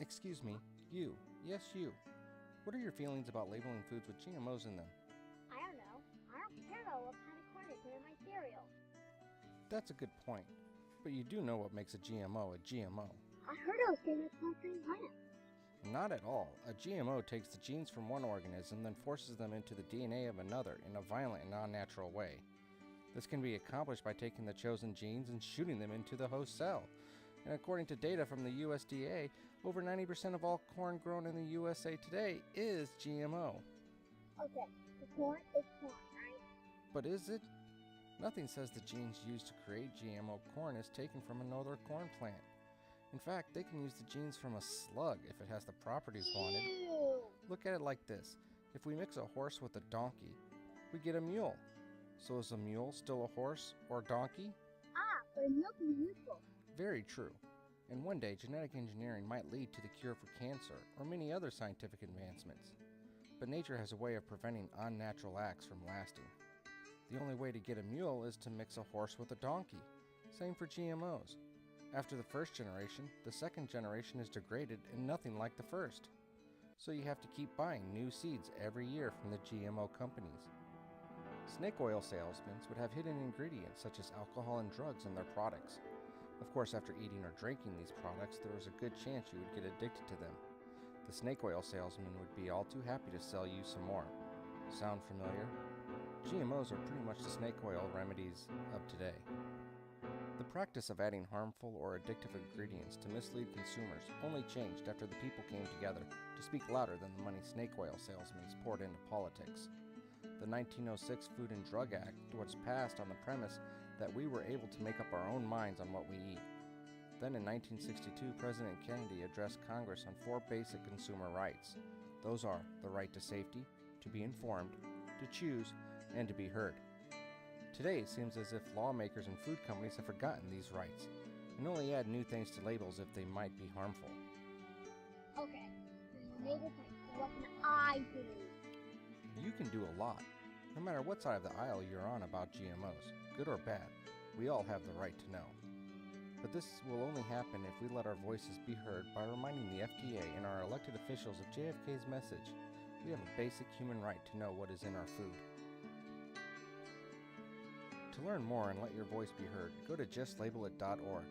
Excuse me, you. Yes, you. What are your feelings about labeling foods with GMOs in them? I don't know. I don't care about what kind of corn they put in my cereal. That's a good point. But you do know what makes a GMO a GMO. I heard it was getting called green plant. Not at all. A GMO takes the genes from one organism, then forces them into the DNA of another in a violent and unnatural way. This can be accomplished by taking the chosen genes and shooting them into the host cell. And according to data from the USDA, over 90% of all corn grown in the USA today is GMO. Okay, the corn is corn, right? But is it? Nothing says the genes used to create GMO corn is taken from another corn plant. In fact, they can use the genes from a slug if it has the properties wanted. Ew! Look at it like this. If we mix a horse with a donkey, we get a mule. So is a mule still a horse or donkey? But milk is useful. Very true. And one day, genetic engineering might lead to the cure for cancer or many other scientific advancements. But nature has a way of preventing unnatural acts from lasting. The only way to get a mule is to mix a horse with a donkey. Same for GMOs. After the first generation, the second generation is degraded and nothing like the first. So you have to keep buying new seeds every year from the GMO companies. Snake oil salesmen would have hidden ingredients such as alcohol and drugs in their products. Of course, after eating or drinking these products, there was a good chance you would get addicted to them. The snake oil salesman would be all too happy to sell you some more. Sound familiar? GMOs are pretty much the snake oil remedies of today. The practice of adding harmful or addictive ingredients to mislead consumers only changed after the people came together to speak louder than the money snake oil salesmen poured into politics. The 1906 Food and Drug Act was passed on the premise that we were able to make up our own minds on what we eat. Then in 1962, President Kennedy addressed Congress on 4 basic consumer rights. Those are the right to safety, to be informed, to choose, and to be heard. Today, it seems as if lawmakers and food companies have forgotten these rights and only add new things to labels if they might be harmful. Okay, you made a point. So what can I do? You can do a lot. No matter what side of the aisle you're on about GMOs, good or bad, we all have the right to know. But this will only happen if we let our voices be heard by reminding the FDA and our elected officials of JFK's message. We have a basic human right to know what is in our food. To learn more and let your voice be heard, go to justlabellit.org.